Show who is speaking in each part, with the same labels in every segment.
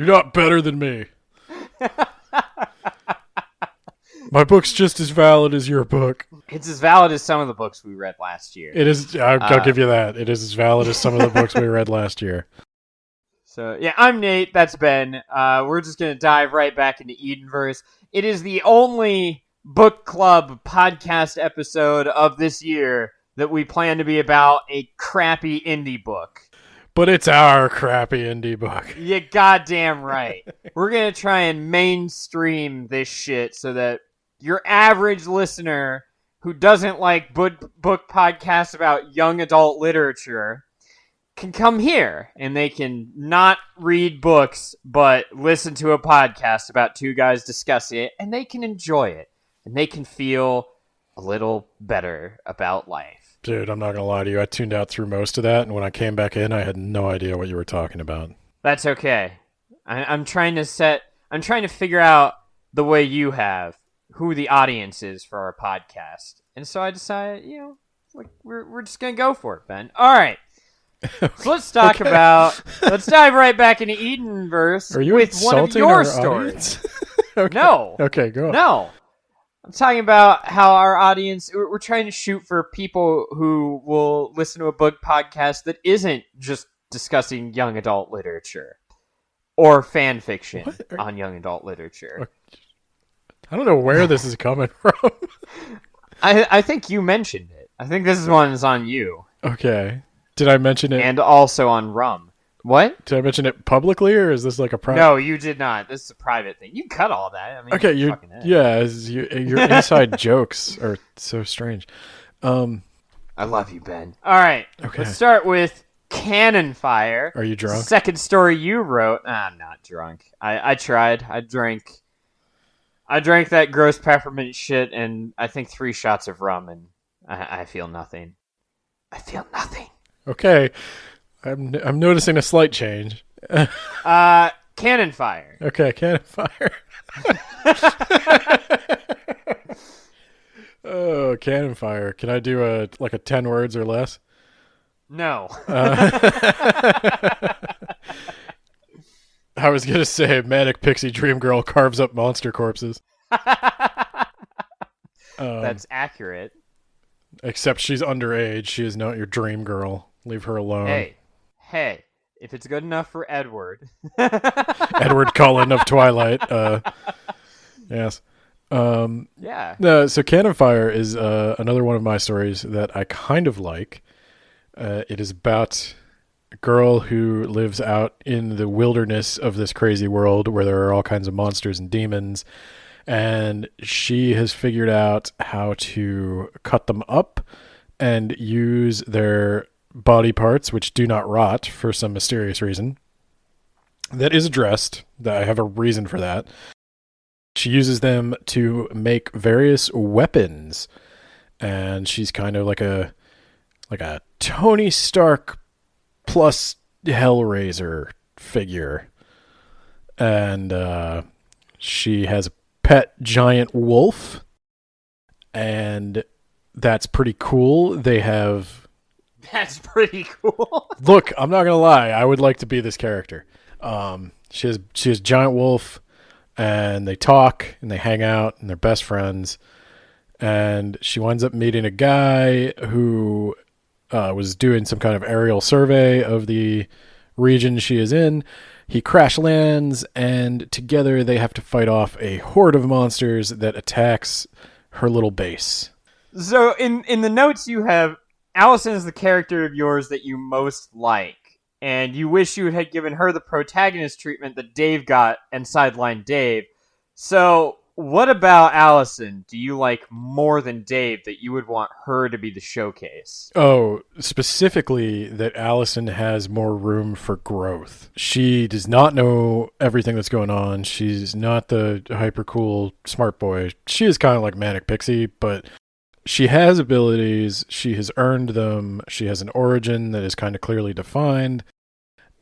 Speaker 1: You're not better than me. My book's just as valid as your book.
Speaker 2: It's as valid as some of the books we read last year.
Speaker 1: It is. I'll give you that. It is as valid as some of the books we read last year.
Speaker 2: So, yeah, I'm Nate. That's Ben. We're just going to dive right back into Edenverse. It is the only book club podcast episode of this year that we plan to be about a crappy indie book.
Speaker 1: But it's our crappy indie book.
Speaker 2: You goddamn right. We're going to try and mainstream this shit so that your average listener who doesn't like book podcasts about young adult literature can come here and they can not read books but listen to a podcast about two guys discussing it, and they can enjoy it and they can feel a little better about life.
Speaker 1: Dude, I'm not going to lie to you. I tuned out through most of that, and when I came back in, I had no idea what you were talking about.
Speaker 2: That's okay. I'm trying to figure out the way you have who the audience is for our podcast. And so I decided, we're just going to go for it, Ben. All right. Okay. So let's talk let's dive right back into Edenverse with one of your stories.
Speaker 1: Okay.
Speaker 2: No.
Speaker 1: Okay, go on.
Speaker 2: No. I'm talking about how our audience, we're trying to shoot for people who will listen to a book podcast that isn't just discussing young adult literature or fan fiction on young adult literature.
Speaker 1: I don't know where this is coming from.
Speaker 2: I think you mentioned it. I think this one's on you.
Speaker 1: Okay. Did I mention it?
Speaker 2: And also on Rum. What?
Speaker 1: Did I mention it publicly, or is this like a private?
Speaker 2: No, you did not. This is a private thing. You can cut all that. I mean,
Speaker 1: okay, your inside jokes are so strange.
Speaker 2: I love you, Ben. All right.
Speaker 1: Okay.
Speaker 2: Let's start with Cannon Fire.
Speaker 1: Are you drunk?
Speaker 2: Second story you wrote. I'm not drunk. I tried. I drank that gross peppermint shit and I think 3 shots of rum, and I feel nothing. I feel nothing.
Speaker 1: Okay. I'm noticing a slight change.
Speaker 2: Cannon Fire.
Speaker 1: Okay, Cannon Fire. Oh, Cannon Fire. Can I do a 10 words or less?
Speaker 2: No.
Speaker 1: I was going to say Manic Pixie Dream Girl carves up monster corpses.
Speaker 2: That's accurate.
Speaker 1: Except she's underage. She is not your dream girl. Leave her alone.
Speaker 2: Hey. If it's good enough for Edward.
Speaker 1: Edward Cullen of Twilight. Yes.
Speaker 2: Yeah.
Speaker 1: So Cannon Fire is another one of my stories that I kind of like. It is about a girl who lives out in the wilderness of this crazy world where there are all kinds of monsters and demons, and she has figured out how to cut them up and use their body parts, which do not rot for some mysterious reason. That is addressed. I have a reason for that. She uses them to make various weapons, and she's kind of like a Tony Stark plus Hellraiser figure. And she has a pet giant wolf, and that's pretty cool.
Speaker 2: That's pretty cool.
Speaker 1: Look, I'm not gonna lie. I would like to be this character. She has giant wolf, and they talk and they hang out and they're best friends. And she winds up meeting a guy who was doing some kind of aerial survey of the region she is in. He crash lands, and together they have to fight off a horde of monsters that attacks her little base.
Speaker 2: So in the notes you have, Allison is the character of yours that you most like, and you wish you had given her the protagonist treatment that Dave got and sidelined Dave. So what about Allison do you like more than Dave that you would want her to be the showcase?
Speaker 1: Oh, specifically that Allison has more room for growth. She does not know everything that's going on. She's not the hyper cool smart boy. She is kind of like Manic Pixie, but she has abilities. She has earned them. She has an origin that is kind of clearly defined.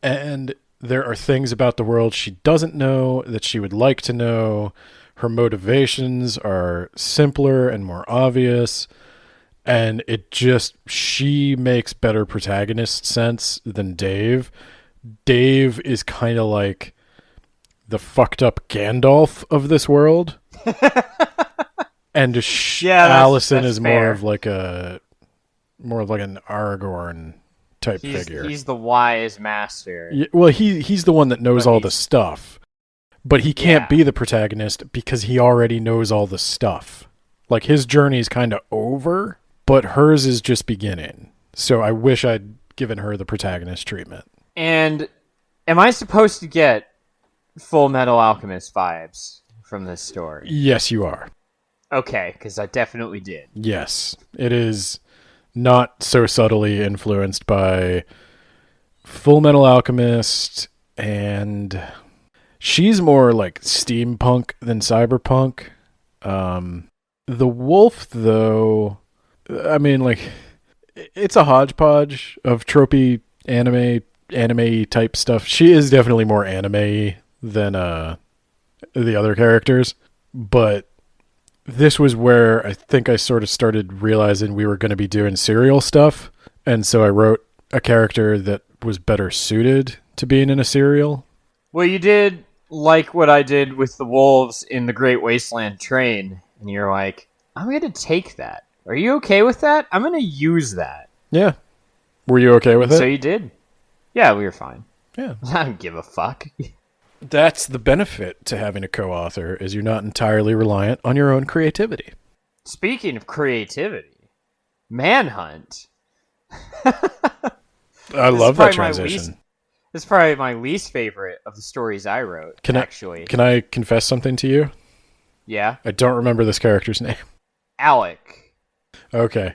Speaker 1: And there are things about the world she doesn't know that she would like to know. Her motivations are simpler and more obvious. And she makes better protagonist sense than Dave. Dave is kind of like the fucked up Gandalf of this world. And Allison is
Speaker 2: fair.
Speaker 1: more of like an Aragorn type figure.
Speaker 2: He's the wise master.
Speaker 1: Yeah, well, he's the one that knows all the stuff, but he can't be the protagonist because he already knows all the stuff. Like, his journey's kind of over, but hers is just beginning. So I wish I'd given her the protagonist treatment.
Speaker 2: And am I supposed to get Full Metal Alchemist vibes from this story?
Speaker 1: Yes, you are.
Speaker 2: Okay, because I definitely did.
Speaker 1: Yes, it is not so subtly influenced by Full Metal Alchemist, and she's more like steampunk than cyberpunk. The wolf, though, I mean, like, it's a hodgepodge of tropey anime type stuff. She is definitely more anime than the other characters, but this was where I think I sort of started realizing we were going to be doing serial stuff, and so I wrote a character that was better suited to being in a serial.
Speaker 2: Well, you did like what I did with the wolves in the Great Wasteland Train, and you're like, I'm going to take that. Are you okay with that? I'm going to use that.
Speaker 1: Yeah. Were you okay with it?
Speaker 2: So you did. Yeah, we were fine.
Speaker 1: Yeah.
Speaker 2: I don't give a fuck.
Speaker 1: That's the benefit to having a co-author, is you're not entirely reliant on your own creativity.
Speaker 2: Speaking of creativity, Manhunt.
Speaker 1: I love that transition.
Speaker 2: This is probably my least favorite of the stories I wrote, actually.
Speaker 1: Can I confess something to you?
Speaker 2: Yeah?
Speaker 1: I don't remember this character's name.
Speaker 2: Alec.
Speaker 1: Okay.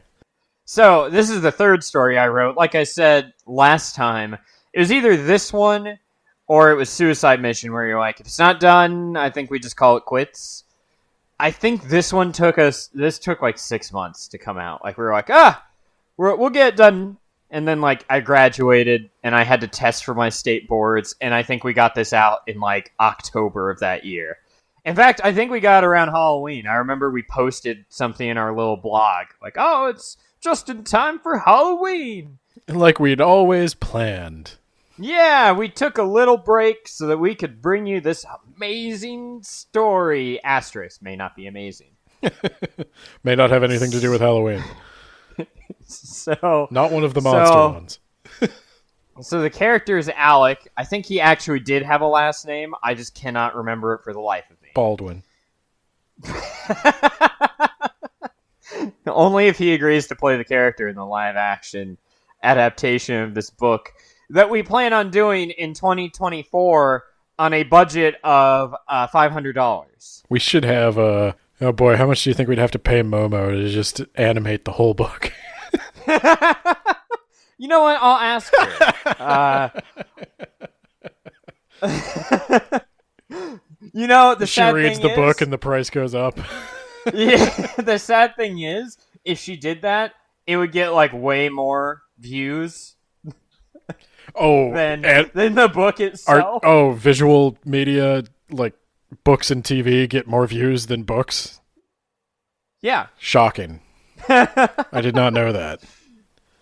Speaker 2: So, this is the third story I wrote. Like I said last time, it was either this one or it was Suicide Mission, where you're like, if it's not done, I think we just call it quits. I think this took like 6 months to come out. Like, we were like, we'll get it done. And then, like, I graduated, and I had to test for my state boards, and I think we got this out in, like, October of that year. In fact, I think we got around Halloween. I remember we posted something in our little blog, like, oh, it's just in time for Halloween.
Speaker 1: Like we'd always planned.
Speaker 2: Yeah, we took a little break so that we could bring you this amazing story. Asterisk, may not be amazing.
Speaker 1: May not have anything to do with Halloween.
Speaker 2: So
Speaker 1: not one of the monster ones.
Speaker 2: So the character is Alec. I think he actually did have a last name. I just cannot remember it for the life of me.
Speaker 1: Baldwin.
Speaker 2: Only if he agrees to play the character in the live-action adaptation of this book that we plan on doing in 2024 on a budget of $500.
Speaker 1: We should have oh boy, how much do you think we'd have to pay Momo to just animate the whole book?
Speaker 2: You know what? I'll ask her. You know, the sad thing is...
Speaker 1: She reads the book and the price goes up.
Speaker 2: Yeah, the sad thing is, if she did that, it would get, like, way more views than the book itself.
Speaker 1: Visual media, like books and TV, get more views than books?
Speaker 2: Yeah.
Speaker 1: Shocking. I did not know that.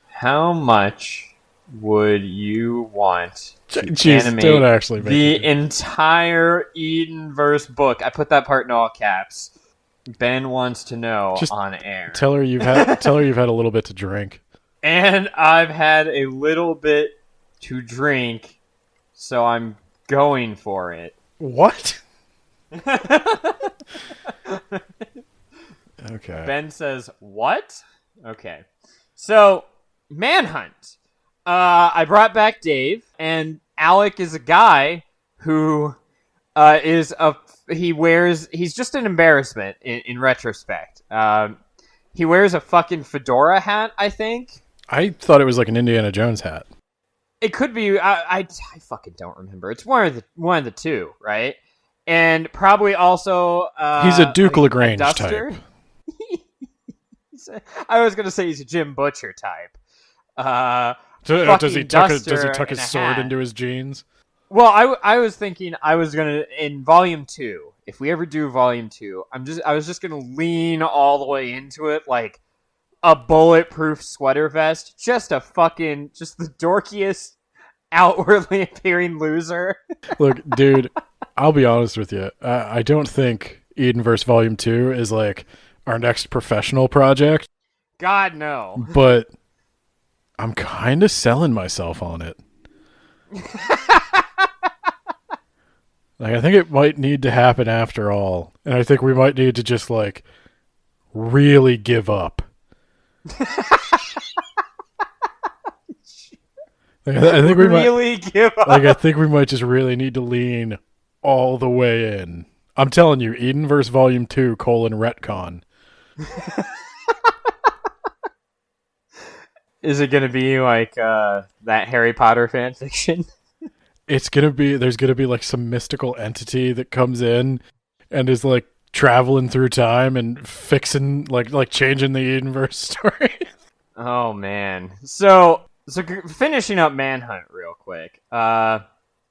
Speaker 2: How much would you want to animate
Speaker 1: don't actually make
Speaker 2: the entire Edenverse book? I put that part in all caps. Ben wants to know just on air.
Speaker 1: Tell her you've had a little bit to drink.
Speaker 2: And I've had a little bit to drink, so I'm going for it.
Speaker 1: What? Okay.
Speaker 2: Ben says, what? Okay. So, Manhunt. I brought back Dave, and Alec is a guy who he's just an embarrassment in retrospect. He wears a fucking fedora hat, I think.
Speaker 1: I thought it was like an Indiana Jones hat.
Speaker 2: It could be. I fucking don't remember. It's one of the two, right? And probably also
Speaker 1: he's a Duke LaGrange type.
Speaker 2: I was gonna say he's a Jim Butcher type.
Speaker 1: Does he tuck his sword into his jeans?
Speaker 2: Well, I was thinking I was gonna in volume 2. If we ever do volume 2, I was just gonna lean all the way into it like a bulletproof sweater vest, just the dorkiest outwardly appearing loser.
Speaker 1: Look, dude, I'll be honest with you. I don't think Edenverse Volume 2 is like our next professional project,
Speaker 2: God, no.
Speaker 1: but I'm kind of selling myself on it. Like, I think it might need to happen after all. And I think we might need to just, like, really give up. Like, I think we
Speaker 2: really
Speaker 1: might
Speaker 2: give up.
Speaker 1: Like, I think we might just really need to lean all the way in. I'm telling you, Edenverse Volume 2, retcon.
Speaker 2: Is it going to be like that Harry Potter fan fiction?
Speaker 1: There's gonna be like some mystical entity that comes in and is like traveling through time and fixing like changing the Edenverse story.
Speaker 2: Oh man. So finishing up Manhunt real quick.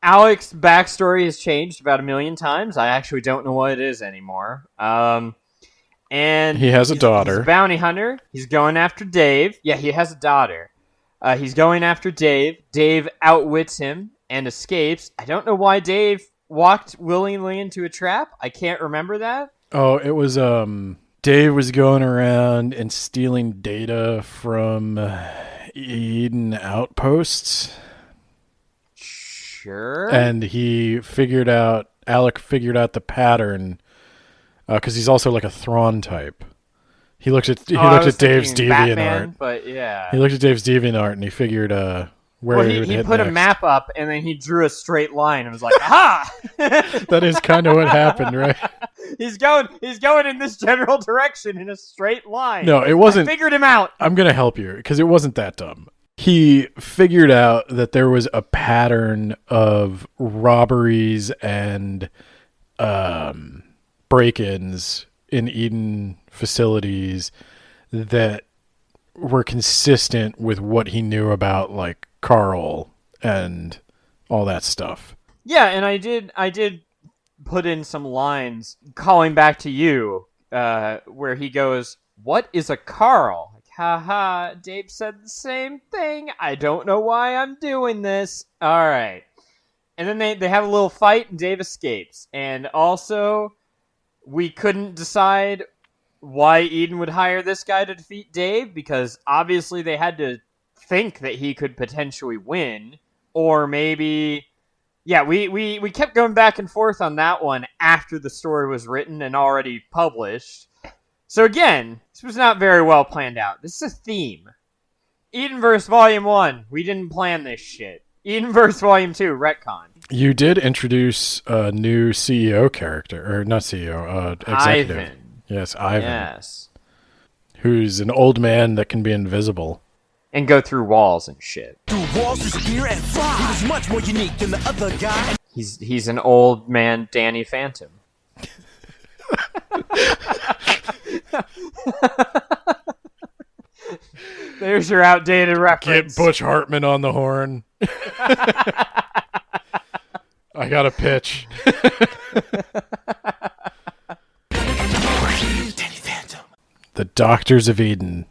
Speaker 2: Alex's backstory has changed about 1,000,000 times. I actually don't know what it is anymore. And
Speaker 1: He has a daughter.
Speaker 2: He's a bounty hunter. He's going after Dave. Yeah, he has a daughter. He's going after Dave. Dave outwits him and escapes. I don't know why Dave walked willingly into a trap. I can't remember that.
Speaker 1: Oh, it was Dave was going around and stealing data from Eden outposts.
Speaker 2: Sure.
Speaker 1: And Alec figured out the pattern because he's also like a Thrawn type. He looked at Dave's DeviantArt.
Speaker 2: But yeah.
Speaker 1: He looked at Dave's DeviantArt and he figured where he would hit
Speaker 2: put
Speaker 1: next.
Speaker 2: a map up and then he drew a straight line and was like, "Aha!"
Speaker 1: That is kind of what happened, right?
Speaker 2: He's going in this general direction in a straight line.
Speaker 1: No, it wasn't.
Speaker 2: I figured him out.
Speaker 1: I'm gonna help you because it wasn't that dumb. He figured out that there was a pattern of robberies and break-ins in Eden facilities that were consistent with what he knew about like Carl and all that stuff.
Speaker 2: Yeah, and I did put in some lines calling back to you where he goes, "What is a Carl?" Like, haha, Dave said the same thing. I don't know why I'm doing this. All right. And then they have a little fight and Dave escapes. And also, we couldn't decide why Eden would hire this guy to defeat Dave because obviously they had to think that he could potentially win. Or maybe... Yeah, we kept going back and forth on that one after the story was written and already published. So again, this was not very well planned out. This is a theme. Edenverse Volume 1, we didn't plan this shit. Edenverse Volume 2, retcon.
Speaker 1: You did introduce a new CEO character, or not CEO, executive.
Speaker 2: Ivan.
Speaker 1: Yes, Ivan.
Speaker 2: Yes.
Speaker 1: Who's an old man that can be invisible.
Speaker 2: And go through walls and shit.
Speaker 3: Through walls, disappear and fly. He was much more unique than the other guy.
Speaker 2: He's an old man Danny Phantom. There's your outdated reference.
Speaker 1: Get Butch Hartman on the horn. I got a pitch. The Doctors of Eden.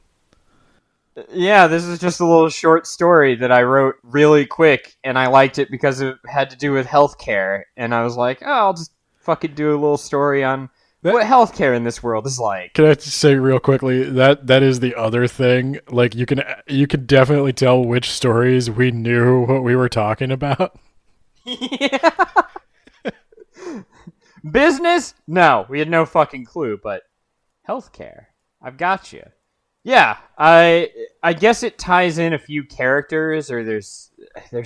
Speaker 2: Yeah, this is just a little short story that I wrote really quick, and I liked it because it had to do with healthcare, and I was like, oh, I'll just fucking do a little story on what healthcare in this world is like.
Speaker 1: Can I just say real quickly that is the other thing? Like you can definitely tell which stories we knew what we were talking about.
Speaker 2: Yeah. Business? No, we had no fucking clue, but healthcare. I've got you. Yeah, I guess it ties in a few characters, or there's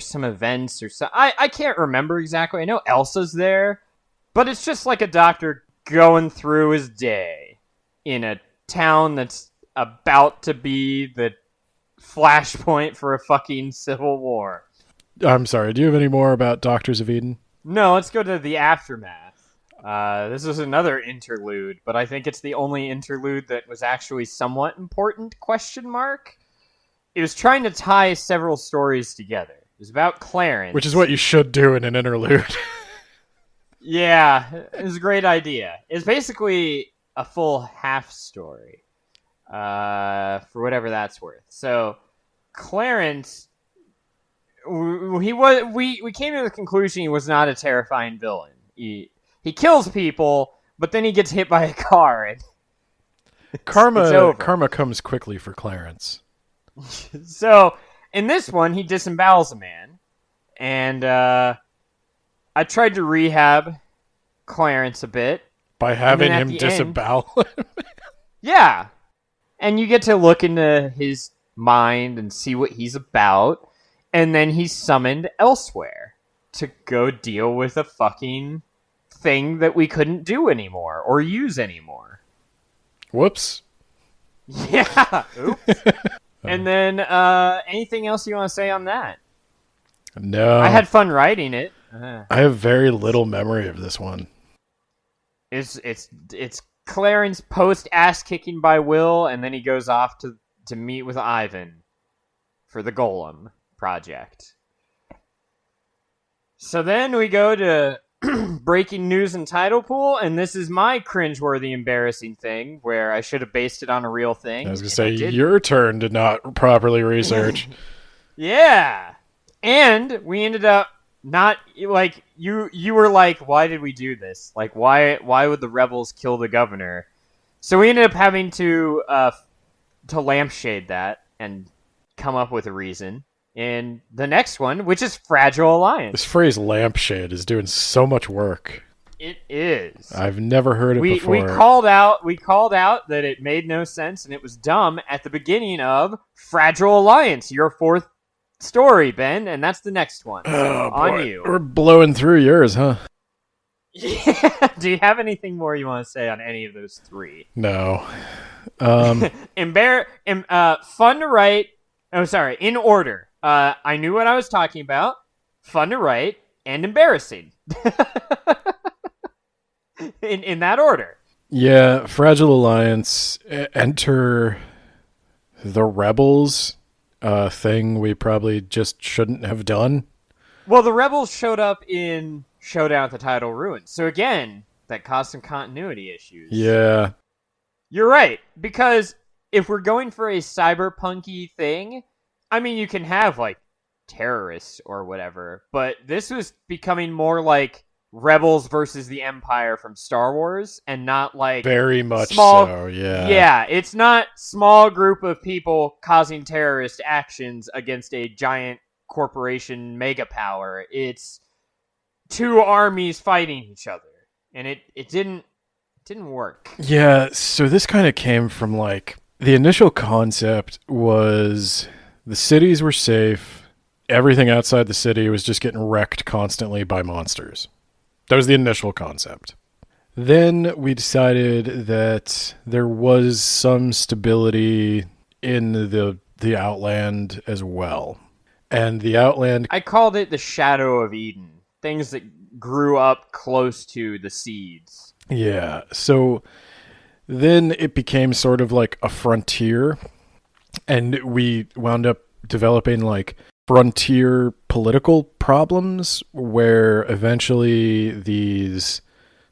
Speaker 2: some events, or so. I can't remember exactly. I know Elsa's there, but it's just like a doctor going through his day in a town that's about to be the flashpoint for a fucking civil war.
Speaker 1: I'm sorry, do you have any more about Doctors of Eden?
Speaker 2: No, let's go to the aftermath. This is another interlude, but I think it's the only interlude that was actually somewhat important, ? It was trying to tie several stories together. It was about Clarence.
Speaker 1: Which is what you should do in an interlude.
Speaker 2: Yeah, it was a great idea. It's basically a full half story, for whatever that's worth. So, Clarence, we came to the conclusion he was not a terrifying villain. he kills people, but then he gets hit by a car, and it's over.
Speaker 1: Karma comes quickly for Clarence.
Speaker 2: So in this one, he disembowels a man, and I tried to rehab Clarence a bit
Speaker 1: By having him disembowel him.
Speaker 2: Yeah, and you get to look into his mind and see what he's about, and then he's summoned elsewhere to go deal with a fucking thing that we couldn't do anymore or use anymore.
Speaker 1: Whoops.
Speaker 2: Yeah. Oops. And then anything else you want to say on that?
Speaker 1: No.
Speaker 2: I had fun writing it.
Speaker 1: I have very little memory of this one.
Speaker 2: It's Clarence post ass kicking by Will, and then he goes off to meet with Ivan for the Golem project. So then we go to breaking news and title pool, and this is my cringeworthy, embarrassing thing where I should have based it on a real thing.
Speaker 1: I was gonna say your turn to not properly research.
Speaker 2: Yeah, and we ended up not like you were like, why did we do this? Like, why would the rebels kill the governor? So we ended up having to lampshade that and come up with a reason in the next one, which is Fragile Alliance.
Speaker 1: This phrase lampshade is doing so much work.
Speaker 2: It is.
Speaker 1: I've never heard it before.
Speaker 2: We called out that it made no sense and it was dumb at the beginning of Fragile Alliance, your fourth story, Ben, and that's the next one.
Speaker 1: Oh,
Speaker 2: on
Speaker 1: boy.
Speaker 2: you.
Speaker 1: We're blowing through yours, huh?
Speaker 2: Yeah. Do you have anything more you want to say on any of those three?
Speaker 1: No.
Speaker 2: Fun to write. Oh, sorry. In order. I knew what I was talking about. Fun to write and embarrassing. in that order.
Speaker 1: Yeah, Fragile Alliance. Enter the Rebels. Thing we probably just shouldn't have done.
Speaker 2: Well, the Rebels showed up in Showdown at the Tidal Ruins. So again, that caused some continuity issues.
Speaker 1: Yeah.
Speaker 2: You're right. Because if we're going for a cyberpunky thing, I mean, you can have, like, terrorists or whatever. But this was becoming more like Rebels versus the Empire from Star Wars, and not like
Speaker 1: very much
Speaker 2: small,
Speaker 1: so, yeah.
Speaker 2: Yeah, it's not small group of people causing terrorist actions against a giant corporation mega power. It's two armies fighting each other, and it didn't work.
Speaker 1: Yeah, so this kind of came from like the initial concept was the cities were safe, everything outside the city was just getting wrecked constantly by monsters. That was the initial concept. Then we decided that there was some stability in the Outland as well. And the Outland...
Speaker 2: I called it the Shadow of Eden. Things that grew up close to the seeds.
Speaker 1: Yeah, so then it became sort of like a frontier. And we wound up developing like frontier political problems where eventually these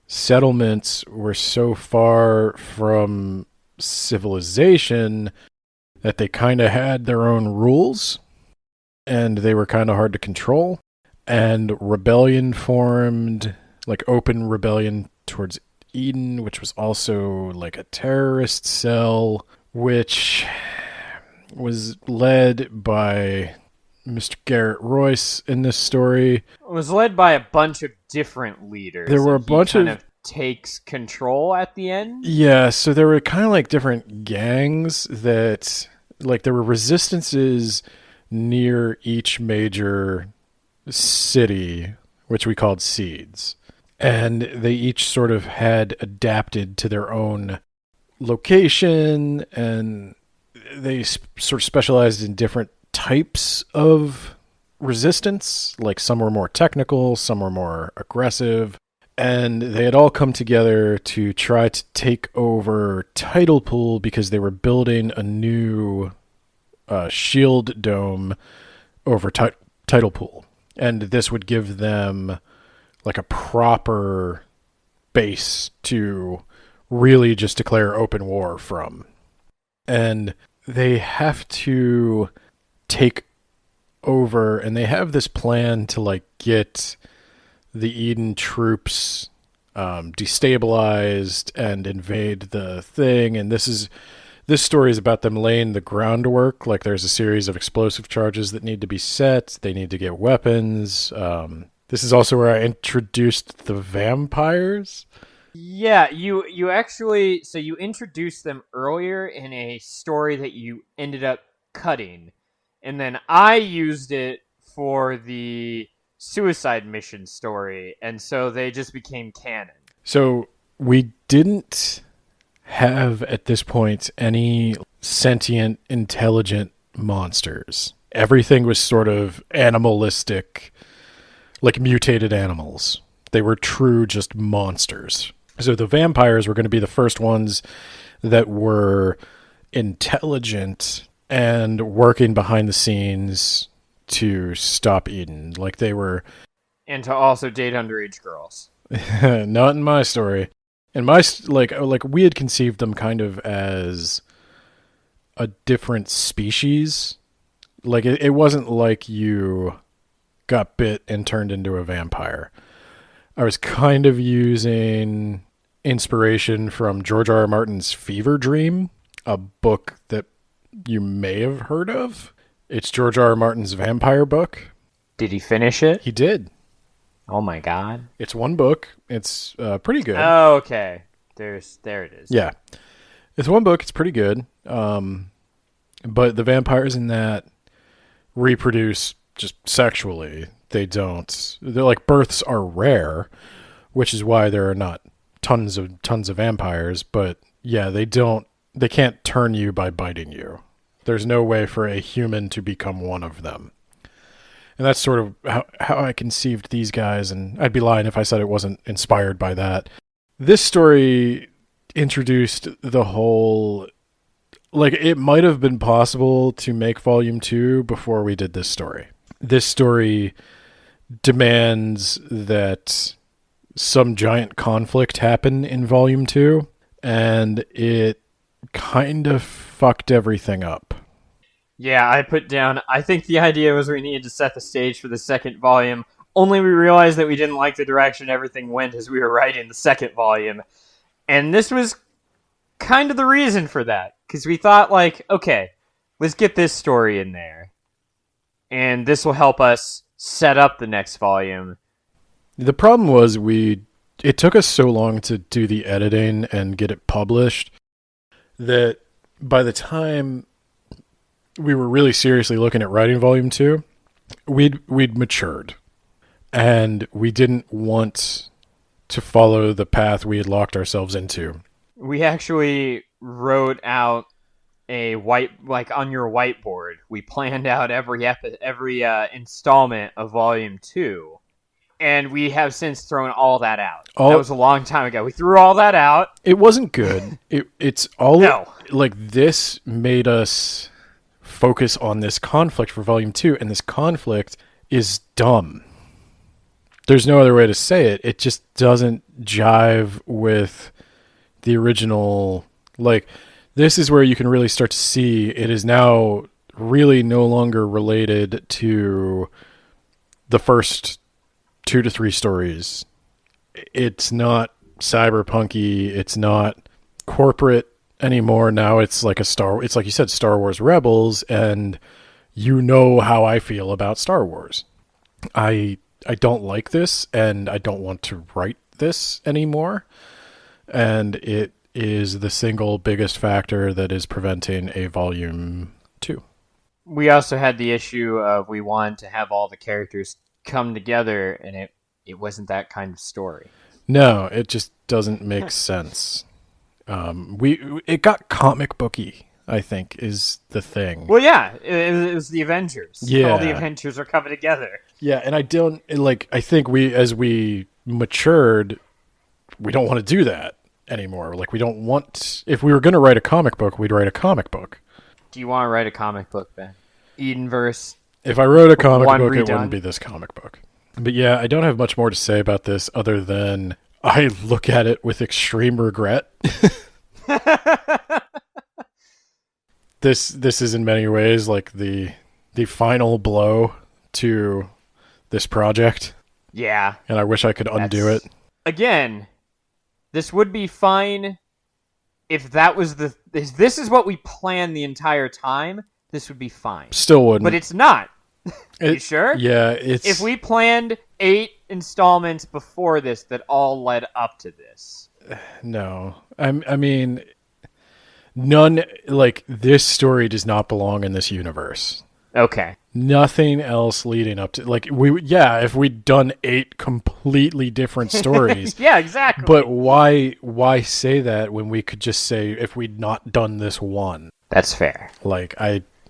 Speaker 1: settlements were so far from civilization that they kind of had their own rules and they were kind of hard to control, and rebellion formed, like open rebellion towards Eden, which was also like a terrorist cell, which was led by Mr. Garrett Royce in this story.
Speaker 2: It was led by a bunch of different leaders.
Speaker 1: There were a bunch
Speaker 2: of takes control at the end.
Speaker 1: Yeah, so there were kind of like different gangs that, like, there were resistances near each major city, which we called seeds. And they each sort of had adapted to their own location, and they sort of specialized in different types of resistance. Like some were more technical, some were more aggressive, and they had all come together to try to take over Tidal Pool because they were building a new shield dome over Tidal Pool, and this would give them like a proper base to really just declare open war from. And they have to take over, and they have this plan to like get the Eden troops destabilized and invade the thing, and this story is about them laying the groundwork. Like, there's a series of explosive charges that need to be set. They need to get weapons. This is also where I introduced the vampires.
Speaker 2: Yeah, you actually, so you introduced them earlier in a story that you ended up cutting, and then I used it for the suicide mission story, and so they just became canon.
Speaker 1: So we didn't have at this point any sentient, intelligent monsters. Everything was sort of animalistic, like mutated animals. They were true just monsters. So the vampires were going to be the first ones that were intelligent and working behind the scenes to stop Eden. Like, they were
Speaker 2: And to also date underage girls.
Speaker 1: not in my story. In my like we had conceived them kind of as a different species. Like, it wasn't like you got bit and turned into a vampire. I was kind of using inspiration from George R. R. Martin's Fever Dream, a book that you may have heard of. It's George R. R. Martin's vampire book.
Speaker 2: Did he finish it?
Speaker 1: He did.
Speaker 2: Oh my god.
Speaker 1: It's one book. It's pretty good.
Speaker 2: Oh, okay. There it is.
Speaker 1: Yeah. It's one book. It's pretty good. But the vampires in that reproduce just sexually. They're like, births are rare, which is why there are not tons of vampires. But yeah, they can't turn you by biting you. There's no way for a human to become one of them. And that's sort of how I conceived these guys, and I'd be lying if I said it wasn't inspired by that. This story introduced the whole... Like, it might have been possible to make Volume 2 before we did this story. This story demands that some giant conflict happen in Volume 2, and it kind of fucked everything up.
Speaker 2: Yeah, I put down, I think the idea was we needed to set the stage for the second volume, only we realized that we didn't like the direction everything went as we were writing the second volume. And this was kind of the reason for that, because we thought, like, okay, let's get this story in there, and this will help us set up the next volume.
Speaker 1: The problem was it took us so long to do the editing and get it published that by the time we were really seriously looking at writing Volume 2, we'd matured, and we didn't want to follow the path we had locked ourselves into.
Speaker 2: We actually wrote out a on your whiteboard. We planned out every installment of Volume 2, and we have since thrown all that out. That was a long time ago. We threw all that out.
Speaker 1: It wasn't good. It's all...
Speaker 2: No.
Speaker 1: Like, this made us focus on this conflict for Volume 2, and this conflict is dumb. There's no other way to say it. It just doesn't jive with the original. Like, this is where you can really start to see it is now really no longer related to the first 2 to 3 stories. It's not cyberpunky. It's not corporate anymore. Now it's like it's like you said, Star Wars Rebels, and you know how I feel about Star Wars. I don't like this, and I don't want to write this anymore. And it is the single biggest factor that is preventing a Volume 2.
Speaker 2: We also had the issue of we wanted to have all the characters come together, and it wasn't that kind of story.
Speaker 1: No, it just doesn't make sense. It got comic booky, I think, is the thing.
Speaker 2: Well, yeah, it was the Avengers.
Speaker 1: Yeah.
Speaker 2: All the Avengers are coming together.
Speaker 1: Yeah, and I think as we matured, we don't want to do that anymore. Like, we don't want... If we were going to write a comic book, we'd write a comic book.
Speaker 2: Do you want to write a comic book, Ben? Edenverse.
Speaker 1: If I wrote a comic book,
Speaker 2: redone.
Speaker 1: It wouldn't be this comic book. But yeah, I don't have much more to say about this other than I look at it with extreme regret. This is in many ways like the final blow to this project.
Speaker 2: Yeah.
Speaker 1: and I wish I could undo it.
Speaker 2: Again, this would be fine if that was if this is what we planned the entire time. This would be fine.
Speaker 1: Still wouldn't.
Speaker 2: But it's not. You sure?
Speaker 1: Yeah, it's...
Speaker 2: If we planned 8 installments before this that all led up to this.
Speaker 1: No. I mean, none... Like, this story does not belong in this universe.
Speaker 2: Okay.
Speaker 1: Nothing else leading up to... Like, if we'd done 8 completely different stories...
Speaker 2: Yeah, exactly.
Speaker 1: But why say that when we could just say, if we'd not done this one?
Speaker 2: That's fair.
Speaker 1: Like,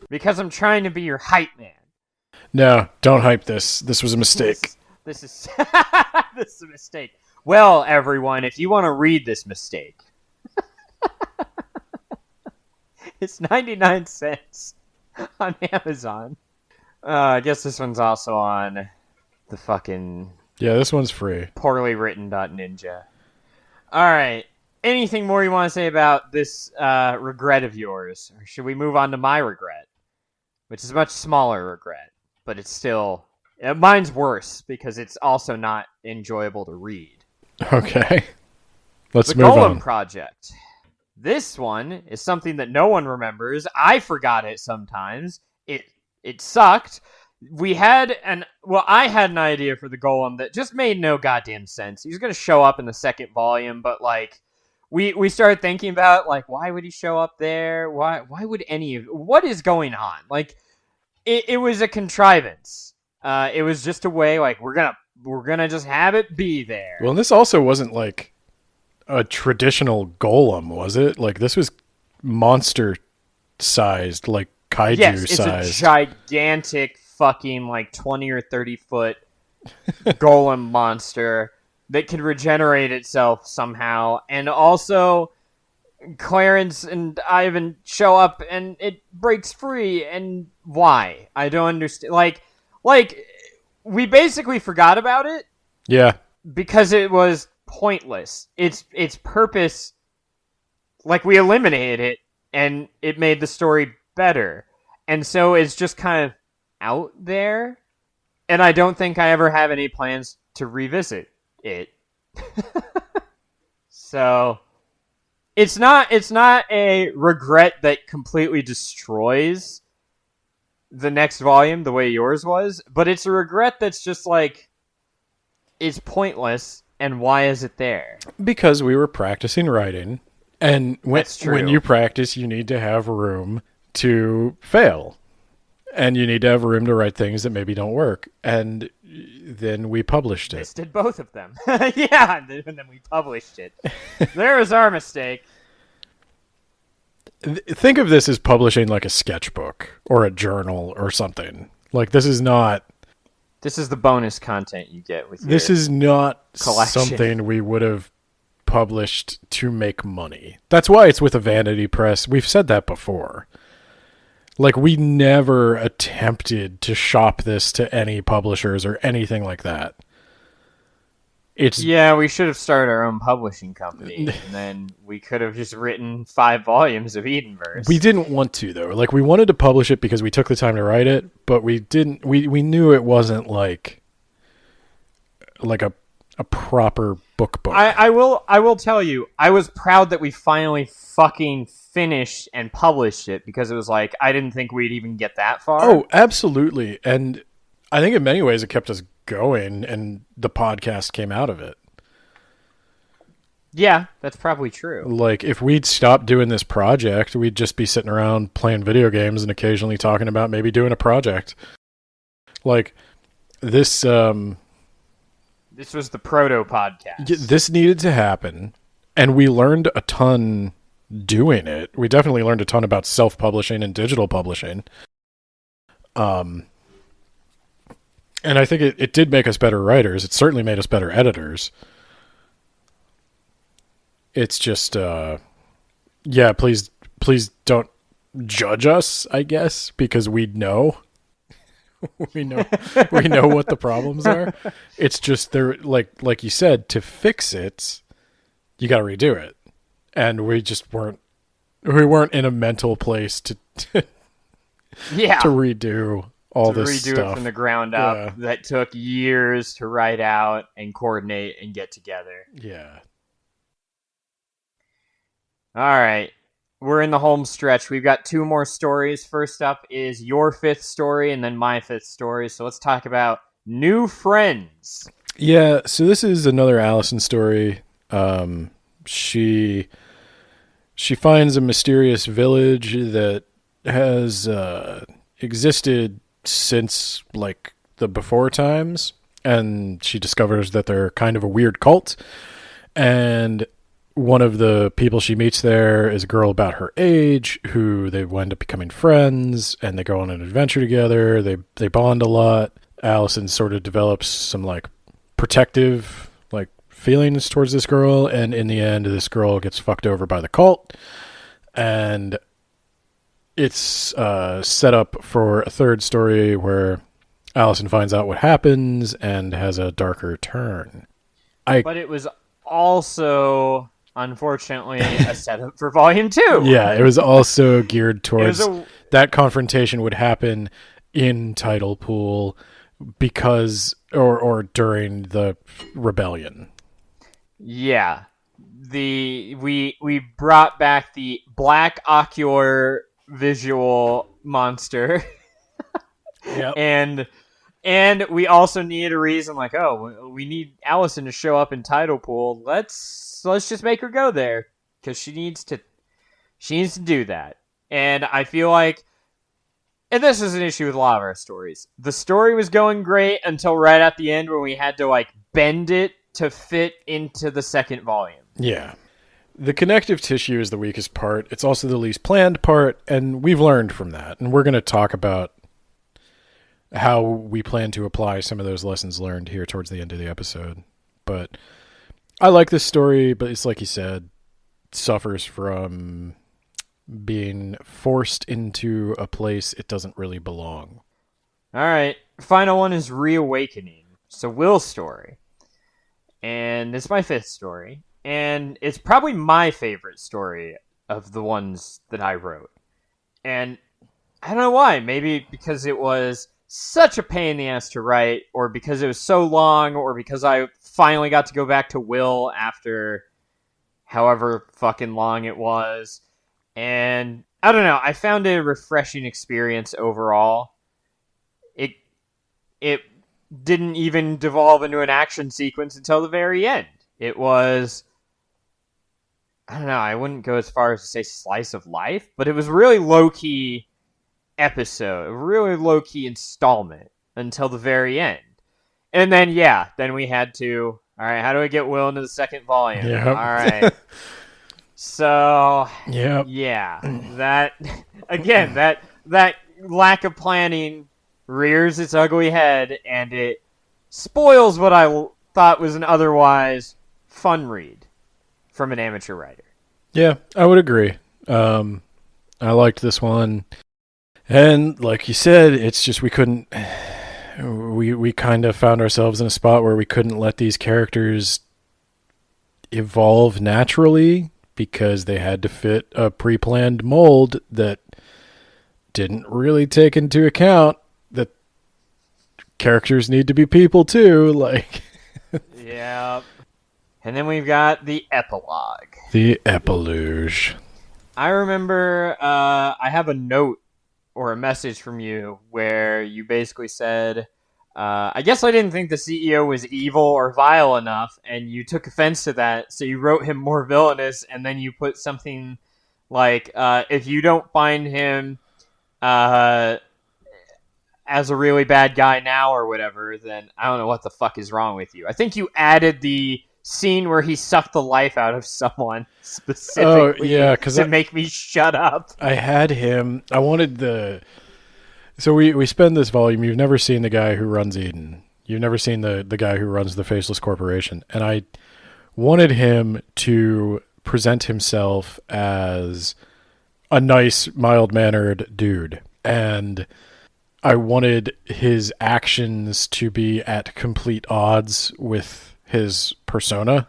Speaker 2: Because I'm trying to be your hype man.
Speaker 1: No, don't hype this. This was a mistake.
Speaker 2: This is this is a mistake. Well, everyone, if you want to read this mistake, it's 99 cents on Amazon. I guess this one's also on the fucking...
Speaker 1: Yeah, this one's free.
Speaker 2: Poorly written .ninja. All right. Anything more you want to say about this regret of yours? Or should we move on to my regret? Which is a much smaller regret. But it's still... mine's worse, because it's also not enjoyable to read.
Speaker 1: Okay. Let's
Speaker 2: the
Speaker 1: move
Speaker 2: Golem
Speaker 1: on.
Speaker 2: Project. This one is something that no one remembers. I forgot it sometimes. It sucked. I had an idea for the Golem that just made no goddamn sense. He was going to show up in the second volume, but, like, we started thinking about, like, why would he show up there? Why would what is going on? Like, it was a contrivance. It was just a way, like, we're gonna just have it be there.
Speaker 1: Well, and this also wasn't like a traditional golem, was it? Like, this was monster sized, like kaiju
Speaker 2: yes, it's
Speaker 1: sized.
Speaker 2: a gigantic fucking like 20 or 30 foot golem monster that can regenerate itself somehow, and also Clarence and Ivan show up and it breaks free, and why? I don't understand. Like we basically forgot about it.
Speaker 1: Yeah.
Speaker 2: Because it was pointless. Its purpose, like, we eliminated it and it made the story better. And so it's just kind of out there. And I don't think I ever have any plans to revisit it. So it's not a regret that completely destroys the next volume the way yours was, but it's a regret that's just like, it's pointless, and why is it there?
Speaker 1: Because we were practicing writing, and when you practice, you need to have room to fail, and you need to have room to write things that maybe don't work, and then we published it.
Speaker 2: This did both of them. Yeah, and then we published it. There was our mistake.
Speaker 1: Think of this as publishing like a sketchbook or a journal or something. Like, this is not...
Speaker 2: This is the bonus content you get with
Speaker 1: This is not
Speaker 2: collection.
Speaker 1: Something we would have published to make money. That's why it's with a vanity press. We've said that before. Like, we never attempted to shop this to any publishers or anything like that.
Speaker 2: Yeah, we should have started our own publishing company, and then we could have just written 5 volumes of Edenverse.
Speaker 1: We didn't want to, though. Like, we wanted to publish it because we took the time to write it, but we didn't. We knew it wasn't like a proper book.
Speaker 2: I will tell you, I was proud that we finally fucking finished and published it, because it was like, I didn't think we'd even get that far.
Speaker 1: Oh, absolutely. And I think in many ways it kept us going, and the podcast came out of it.
Speaker 2: Yeah, that's probably true.
Speaker 1: Like, if we'd stopped doing this project, we'd just be sitting around playing video games and occasionally talking about maybe doing a project. Like, this...
Speaker 2: This was the proto podcast.
Speaker 1: This needed to happen, and we learned a ton doing it. We definitely learned a ton about self-publishing and digital publishing. And I think it did make us better writers. It certainly made us better editors. It's just, please don't judge us, I guess, because we know. we know what the problems are. It's just, they're like you said, to fix it, you got to redo it. And we just weren't in a mental place to to redo all
Speaker 2: to
Speaker 1: this
Speaker 2: redo
Speaker 1: stuff
Speaker 2: it from the ground up
Speaker 1: Yeah.
Speaker 2: that took years to write out and coordinate and get together.
Speaker 1: Yeah.
Speaker 2: All right. We're in the home stretch. We've got 2 more stories. First up is your 5th story and then my 5th story. So let's talk about New Friends.
Speaker 1: Yeah, so this is another Allison story. She finds a mysterious village that has existed since like the before times, and she discovers that they're kind of a weird cult. And one of the people she meets there is a girl about her age who they wind up becoming friends, and they go on an adventure together. They bond a lot. Allison sort of develops some like protective like feelings towards this girl, and in the end this girl gets fucked over by the cult, and it's set up for a third story where Allison finds out what happens and has a darker turn.
Speaker 2: But it was also, unfortunately, a setup for Volume 2.
Speaker 1: Yeah, it was also geared towards
Speaker 2: a-
Speaker 1: that confrontation would happen in Tidal Pool because or during the rebellion.
Speaker 2: Yeah. We brought back the black ocular visual monster.
Speaker 1: Yep.
Speaker 2: And we also need a reason like, oh, we need Allison to show up in Tidal Pool. Let's just make her go there cuz she needs to do that. And I feel like, and this is an issue with a lot of our stories. The story was going great until right at the end when we had to like bend it to fit into the second volume.
Speaker 1: Yeah. The connective tissue is the weakest part. It's also the least planned part, and we've learned from that. And we're going to talk about how we plan to apply some of those lessons learned here towards the end of the episode. But I like this story, but it's like you said, suffers from being forced into a place it doesn't really belong.
Speaker 2: All right. Final one is Reawakening. It's a Will story. And it's my 5th story. And it's probably my favorite story of the ones that I wrote. And I don't know why. Maybe because it was such a pain in the ass to write, or because it was so long, or because I finally got to go back to Will after however fucking long it was. And I don't know. I found it a refreshing experience overall. It didn't even devolve into an action sequence until the very end. It was, I don't know, I wouldn't go as far as to say slice of life, but it was really low-key episode, a really low-key installment until the very end. And then, yeah, then we had to, all right, how do I get Will into the second volume?
Speaker 1: Yep.
Speaker 2: All right. So,
Speaker 1: Yep.
Speaker 2: yeah, that, again, that lack of planning rears its ugly head, and it spoils what I thought was an otherwise fun read from an amateur writer.
Speaker 1: Yeah, I would agree. I liked this one. And like you said, it's just we couldn't... We kind of found ourselves in a spot where we couldn't let these characters evolve naturally because they had to fit a pre-planned mold that didn't really take into account that characters need to be people too. Like,
Speaker 2: yeah. And then we've got the epilogue.
Speaker 1: The epilogue.
Speaker 2: I remember I have a note or a message from you where you basically said, I guess I didn't think the CEO was evil or vile enough, and you took offense to that, so you wrote him more villainous, and then you put something like, if you don't find him as a really bad guy now or whatever, then I don't know what the fuck is wrong with you. I think you added the scene where he sucked the life out of someone specifically to make me shut up.
Speaker 1: I had him. I wanted the... So we spend this volume. You've never seen the guy who runs Eden. You've never seen the guy who runs the Faceless Corporation. And I wanted him to present himself as a nice, mild-mannered dude. And I wanted his actions to be at complete odds with his persona,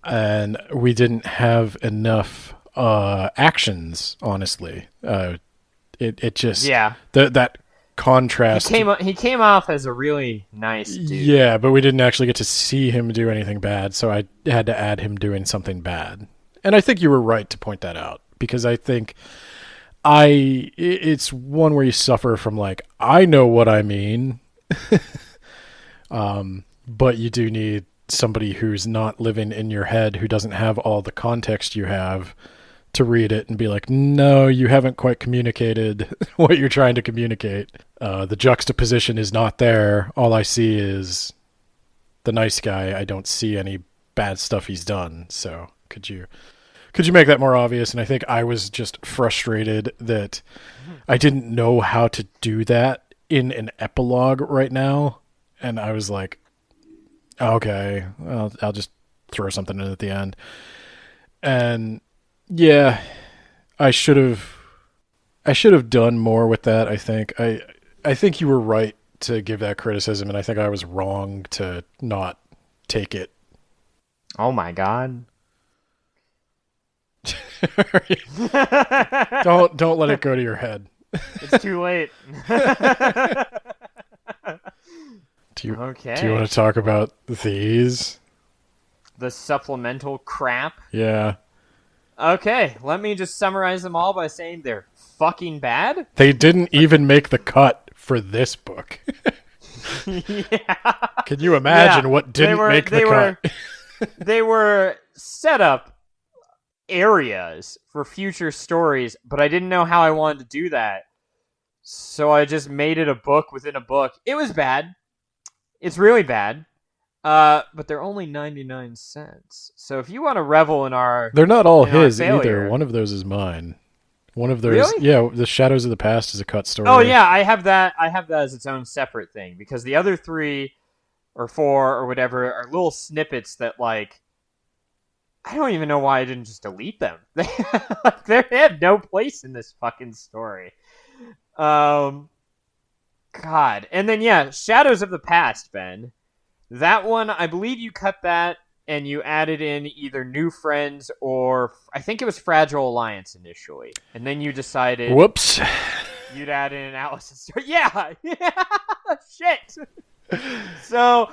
Speaker 1: and we didn't have enough actions, honestly. It just...
Speaker 2: Yeah.
Speaker 1: That contrast.
Speaker 2: He came off as a really nice dude.
Speaker 1: Yeah, but we didn't actually get to see him do anything bad, so I had to add him doing something bad. And I think you were right to point that out, because I think it's one where you suffer from like, I know what I mean, but you do need somebody who's not living in your head, who doesn't have all the context you have, to read it and be like, no, you haven't quite communicated what you're trying to communicate. The juxtaposition is not there. All I see is the nice guy. I don't see any bad stuff he's done. So could you make that more obvious? And I think I was just frustrated that I didn't know how to do that in an epilogue right now. And I was like, okay, I'll just throw something in at the end. And yeah, I should have done more with that. I think you were right to give that criticism, and I think I was wrong to not take it.
Speaker 2: Oh my god.
Speaker 1: Don't let it go to your head.
Speaker 2: It's too late.
Speaker 1: Do you want
Speaker 2: Okay.
Speaker 1: to talk about these?
Speaker 2: The supplemental crap.
Speaker 1: Yeah.
Speaker 2: Okay, let me just summarize them all by saying they're fucking bad.
Speaker 1: They didn't even make the cut for this book.
Speaker 2: Yeah.
Speaker 1: Can you imagine what didn't make the cut?
Speaker 2: They were set up areas for future stories, but I didn't know how I wanted to do that. So I just made it a book within a book. It was bad. It's really bad. But they're only 99 cents. So if you want to revel in our...
Speaker 1: They're not all his
Speaker 2: failure.
Speaker 1: either. One of those is mine. One of those...
Speaker 2: Really?
Speaker 1: Yeah, The Shadows of the Past is a cut story.
Speaker 2: Oh, yeah, I have that as its own separate thing. Because the other 3 or 4 or whatever are little snippets that, like... I don't even know why I didn't just delete them. They have no place in this fucking story. God. And then, yeah, Shadows of the Past, Ben. That one, I believe you cut that and you added in either New Friends or I think it was Fragile Alliance initially. And then you decided...
Speaker 1: Whoops.
Speaker 2: You'd add in an Alice's story. Yeah! Shit! So,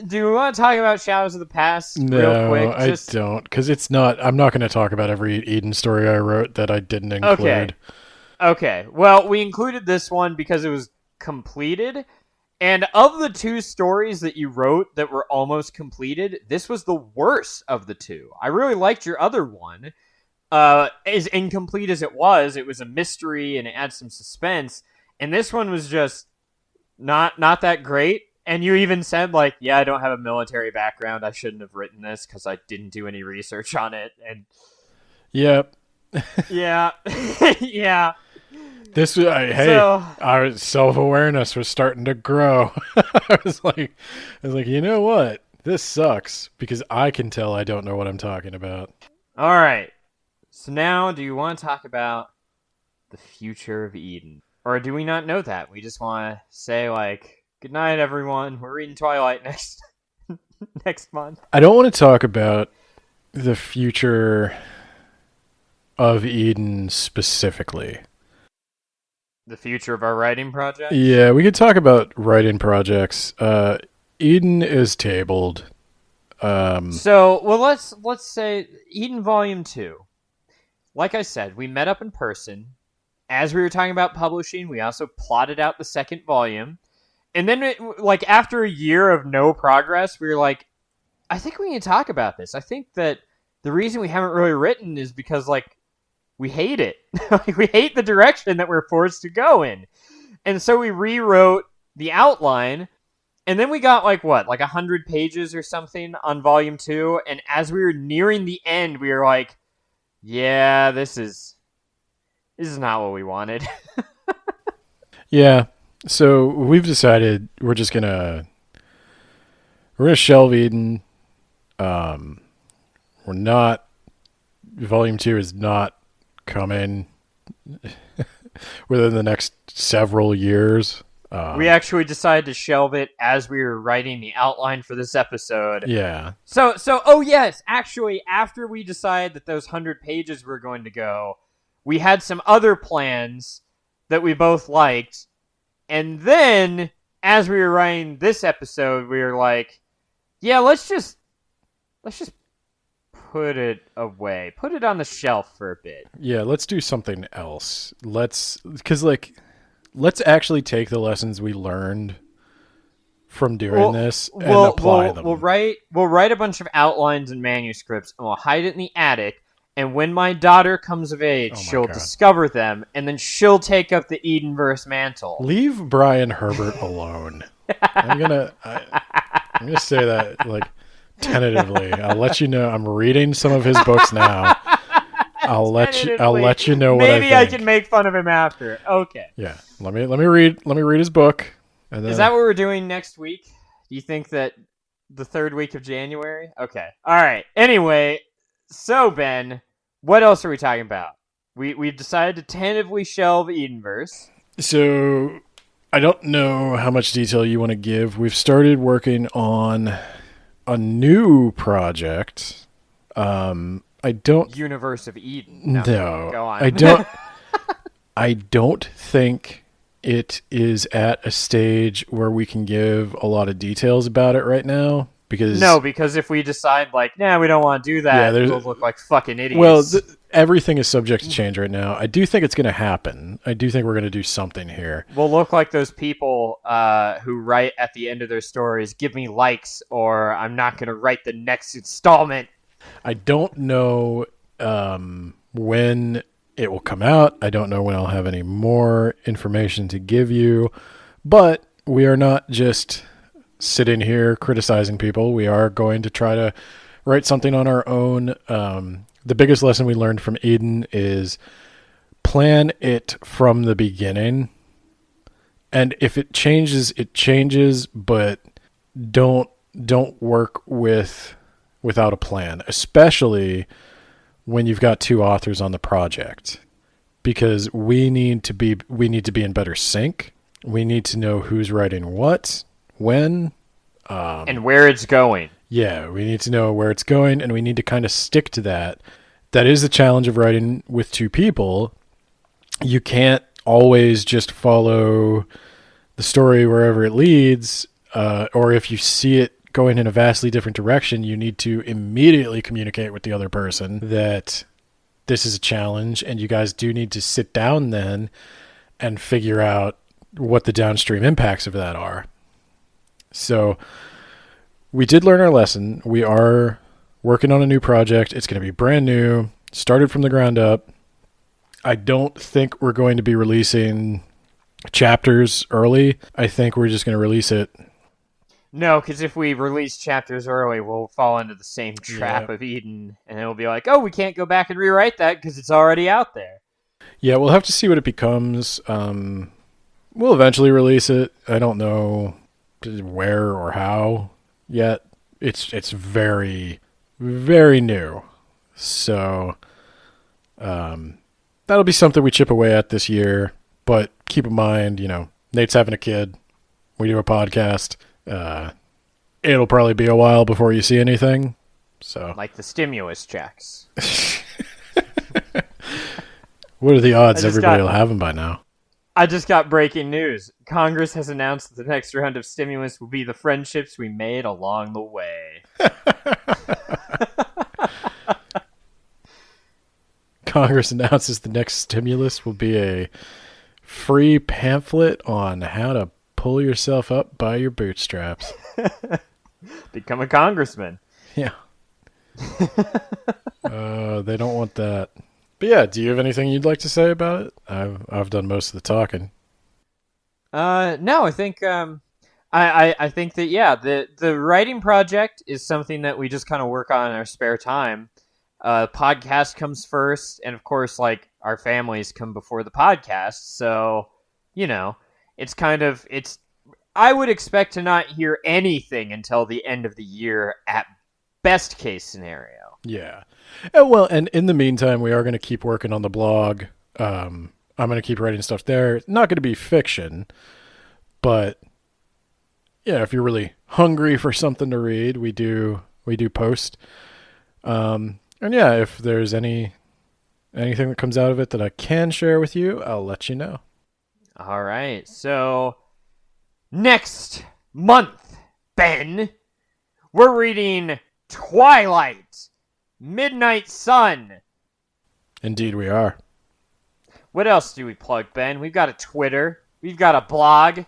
Speaker 2: do you want to talk about Shadows of the Past real quick?
Speaker 1: I don't, because it's not... I'm not going to talk about every Eden story I wrote that I didn't include.
Speaker 2: Okay. Well, we included this one because it was completed. And of the 2 stories that you wrote that were almost completed, this was the worst of the 2. I really liked your other one. As incomplete as it was a mystery and it adds some suspense. And this one was just not that great. And you even said, like, yeah, I don't have a military background. I shouldn't have written this because I didn't do any research on it. And
Speaker 1: Yep.
Speaker 2: yeah. Yeah.
Speaker 1: Our self-awareness was starting to grow. I was like, you know what? This sucks because I can tell I don't know what I'm talking about.
Speaker 2: All right. So now, do you want to talk about the future of Eden? Or do we not know that? We just want to say, like, good night, everyone. We're reading Twilight next month.
Speaker 1: I don't want to talk about the future of Eden specifically.
Speaker 2: The future of our writing project?
Speaker 1: Yeah, we could talk about writing projects. Eden is tabled.
Speaker 2: Let's say Eden Volume 2. Like I said, we met up in person. As we were talking about publishing, we also plotted out the second volume. And then, after a year of no progress, we were like, I think we need to talk about this. I think that the reason we haven't really written is because, we hate it. We hate the direction that we're forced to go in. And so we rewrote the outline, and then we got 100 pages or something on volume 2, and as we were nearing the end, we were like, yeah, this is not what we wanted.
Speaker 1: Yeah. So we've decided we're gonna shelve Eden. Volume 2 is not coming within the next several years.
Speaker 2: We actually decided to shelve it as we were writing the outline for this episode.
Speaker 1: Yeah.
Speaker 2: So, oh yes, actually, after we decided that those 100 pages were going to go, we had some other plans that we both liked. And then, as we were writing this episode, we were like, yeah, let's just put it away. Put it on the shelf for a bit.
Speaker 1: Yeah, let's do something else. Let's actually take the lessons we learned from doing this and apply them.
Speaker 2: We'll write a bunch of outlines and manuscripts, and we'll hide it in the attic. And when my daughter comes of age, she'll discover them, and then she'll take up the Edenverse mantle.
Speaker 1: Leave Brian Herbert alone. I'm gonna say that like tentatively. I'll let you know. I'm reading some of his books now. I'll let you know what I think.
Speaker 2: Maybe I can make fun of him after. Okay.
Speaker 1: Yeah. Let me read his book. And then...
Speaker 2: Is that what we're doing next week? Do you think that the third week of January? Okay. All right. Anyway, so Ben, what else are we talking about? We've decided to tentatively shelve Edenverse.
Speaker 1: So I don't know how much detail you want to give. We've started working on a new project. I don't.
Speaker 2: Universe of Eden. No. Go on.
Speaker 1: I don't. I don't think it is at a stage where we can give a lot of details about it right now.
Speaker 2: Because if we decide we don't want to do that, we'll look like fucking idiots.
Speaker 1: Well, everything is subject to change right now. I do think it's going to happen. I do think we're going to do something here.
Speaker 2: We'll look like those people who write at the end of their stories, give me likes, or I'm not going to write the next installment.
Speaker 1: I don't know when it will come out. I don't know when I'll have any more information to give you. But we are not just sitting here criticizing people. We are going to try to write something on our own. The biggest lesson we learned from Eden is plan it from the beginning. And if it changes, it changes, but don't work without a plan, especially when you've got two authors on the project, because we need to be in better sync. We need to know who's writing what, when,
Speaker 2: and where it's going.
Speaker 1: Yeah, we need to know where it's going, and we need to kind of stick to that. That is the challenge of writing with two people. You can't always just follow the story wherever it leads, or if you see it going in a vastly different direction, you need to immediately communicate with the other person that this is a challenge, and you guys do need to sit down then and figure out what the downstream impacts of that are. So we did learn our lesson. We are working on a new project. It's going to be brand new, started from the ground up. I don't think we're going to be releasing chapters early. I think we're just going to release it.
Speaker 2: No, because if we release chapters early, we'll fall into the same trap of Eden, and it'll be like, oh, we can't go back and rewrite that because it's already out there.
Speaker 1: Yeah, we'll have to see what it becomes. We'll eventually release it. I don't know where or how yet. It's very, very new. So that'll be something we chip away at this year. But keep in mind, Nate's having a kid. We do a podcast. It'll probably be a while before you see anything. So,
Speaker 2: like the stimulus checks.
Speaker 1: What are the odds everybody will have them by now?
Speaker 2: I just got breaking news. Congress has announced that the next round of stimulus will be the friendships we made along the way.
Speaker 1: Congress announces the next stimulus will be a free pamphlet on how to pull yourself up by your bootstraps.
Speaker 2: Become a congressman.
Speaker 1: Yeah. They don't want that. But yeah, do you have anything you'd like to say about it? I've done most of the talking.
Speaker 2: No, I think I think that the writing project is something that we just kind of work on in our spare time. Podcast comes first, and of course, our families come before the podcast. So, I would expect to not hear anything until the end of the year at best case scenario.
Speaker 1: Yeah. Well, and in the meantime, we are going to keep working on the blog. I'm going to keep writing stuff there. It's not going to be fiction, but yeah, if you're really hungry for something to read, we do post. And yeah, if there's anything that comes out of it that I can share with you, I'll let you know.
Speaker 2: All right. So next month, Ben, we're reading Twilight, Midnight Sun.
Speaker 1: Indeed, we are.
Speaker 2: What else do we plug, Ben? We've got a Twitter. We've got a blog.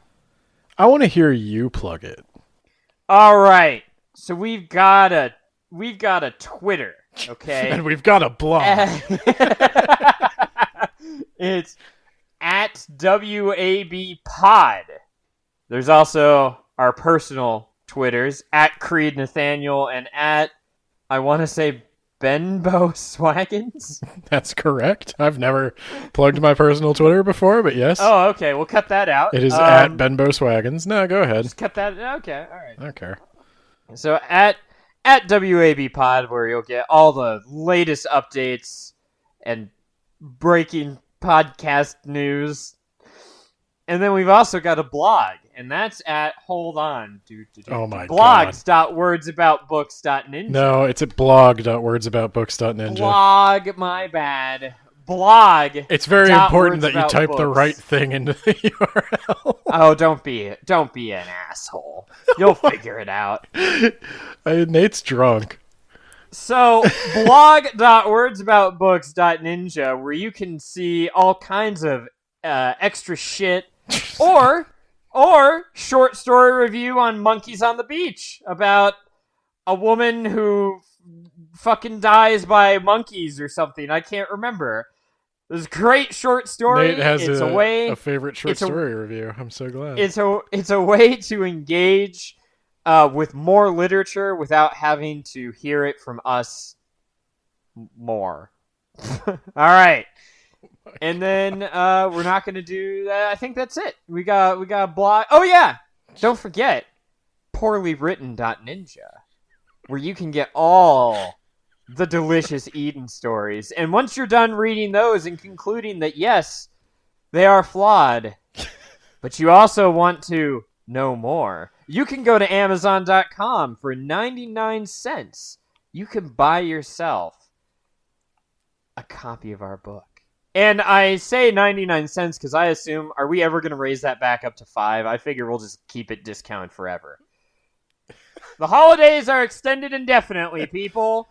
Speaker 1: I want to hear you plug it.
Speaker 2: All right. So we've got a Twitter, okay?
Speaker 1: And we've got a blog.
Speaker 2: It's at WAB Pod. There's also our personal Twitters at Creed Nathaniel and at, I want to say, Benbow Swaggins.
Speaker 1: That's correct. I've never plugged my personal Twitter before, but yes.
Speaker 2: Oh, okay. We'll cut that out.
Speaker 1: It is at Benbow Swaggins. No, go ahead.
Speaker 2: Just cut that. Okay. All right.
Speaker 1: I don't care.
Speaker 2: So at WAB Pod, where you'll get all the latest updates and breaking podcast news. And then we've also got a blog, and that's at, hold on,
Speaker 1: Oh my
Speaker 2: blogs.wordsaboutbooks.ninja.
Speaker 1: No, it's at blog.wordsaboutbooks.ninja.
Speaker 2: Blog, my bad. Blog.
Speaker 1: It's very important that you type the right thing into the URL.
Speaker 2: Oh, don't be an asshole. You'll figure it out.
Speaker 1: Nate's drunk.
Speaker 2: So, blog.wordsaboutbooks.ninja, where you can see all kinds of extra shit, or short story review on Monkeys on the Beach about a woman who fucking dies by monkeys or something. I can't remember. This great short story.
Speaker 1: Nate has a favorite short story review. I'm so glad.
Speaker 2: It's a way to engage with more literature without having to hear it from us more. All right. And then we're not going to do that. I think that's it. We got a blog. Oh yeah. Don't forget poorlywritten.ninja, where you can get all the delicious Eden stories. And once you're done reading those and concluding that yes, they are flawed, but you also want to know more, you can go to Amazon.com for 99 cents. You can buy yourself a copy of our book. And I say 99 cents because I assume, are we ever going to raise that back up to 5? I figure we'll just keep it discounted forever. The holidays are extended indefinitely, people.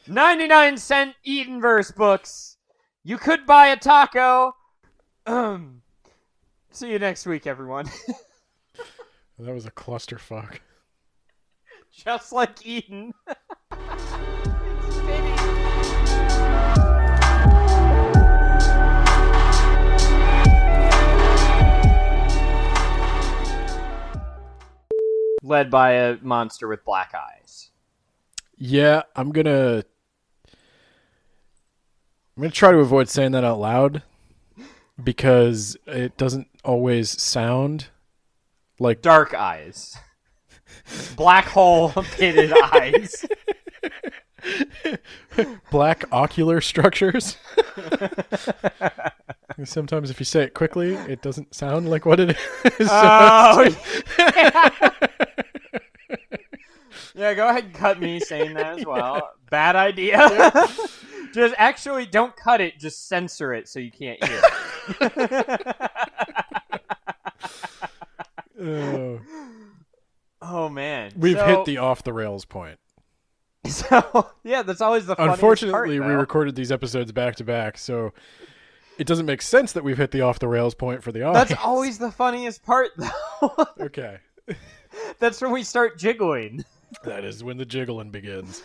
Speaker 2: 99-cent Edenverse books. You could buy a taco. See you next week, everyone.
Speaker 1: That was a clusterfuck.
Speaker 2: Just like Eden. Led by a monster with black eyes.
Speaker 1: Yeah, I'm gonna try to avoid saying that out loud because it doesn't always sound like
Speaker 2: dark eyes. Black hole pitted eyes.
Speaker 1: Black ocular structures. Sometimes if you say it quickly, it doesn't sound like what it is.
Speaker 2: Oh, yeah. Yeah, go ahead and cut me saying that as well. Bad idea. Yeah. Just actually don't cut it, just censor it so you can't hear it. Oh man.
Speaker 1: We've hit the off the rails point.
Speaker 2: So yeah, that's always the funniest
Speaker 1: Unfortunately,
Speaker 2: part,
Speaker 1: we recorded these episodes back to back, so it doesn't make sense that we've hit the off the rails point for the audience.
Speaker 2: That's always the funniest part, though.
Speaker 1: Okay.
Speaker 2: That's when we start jiggling.
Speaker 1: That is when the jiggling begins.